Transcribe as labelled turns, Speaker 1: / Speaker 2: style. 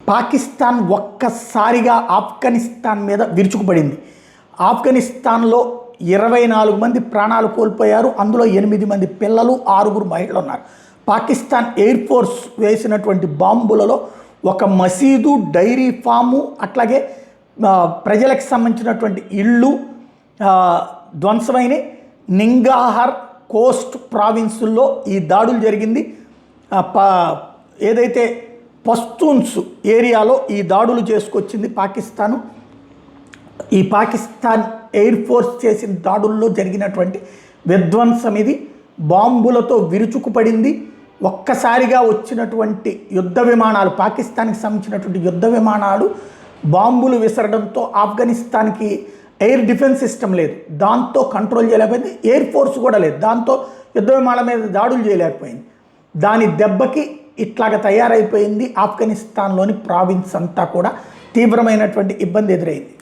Speaker 1: పాకిస్తాన్ ఒక్కసారిగా ఆఫ్ఘనిస్తాన్ మీద విరుచుకుపడింది. ఆఫ్ఘనిస్తాన్లో 24 మంది ప్రాణాలు కోల్పోయారు. అందులో 8 మంది పిల్లలు, 6 మహిళలు ఉన్నారు. పాకిస్తాన్ ఎయిర్ ఫోర్స్ వేసినటువంటి బాంబులలో ఒక మసీదు, డైరీ ఫాము, అట్లాగే ప్రజలకు సంబంధించినటువంటి ఇళ్ళు ధ్వంసమైన నింగాహర్ కోస్ట్ ప్రావిన్సుల్లో ఈ దాడులు జరిగింది. ఏదైతే పస్తూన్స్ ఏరియాలో ఈ దాడులు చేసుకొచ్చింది పాకిస్తాను. ఈ పాకిస్తాన్ ఎయిర్ ఫోర్స్ చేసిన దాడుల్లో జరిగినటువంటి విధ్వంసం ఇది. బాంబులతో విరుచుకుపడింది. ఒక్కసారిగా వచ్చినటువంటి యుద్ధ విమానాలు, పాకిస్తాన్కి సంబంధించినటువంటి యుద్ధ విమానాలు బాంబులు విసరడంతో ఆఫ్ఘనిస్తాన్కి ఎయిర్ డిఫెన్స్ సిస్టమ్ లేదు, దాంతో కంట్రోల్ చేయలేకపోయింది. ఎయిర్ ఫోర్స్ కూడా లేదు, దాంతో యుద్ధ విమానాల మీద దాడులు చేయలేకపోయింది. దాని దెబ్బకి ఇట్లాగ తయారైపోయింది. ఆఫ్ఘనిస్తాన్లోని ప్రావిన్స్ అంతా కూడా తీవ్రమైనటువంటి ఇబ్బంది ఎదురైంది.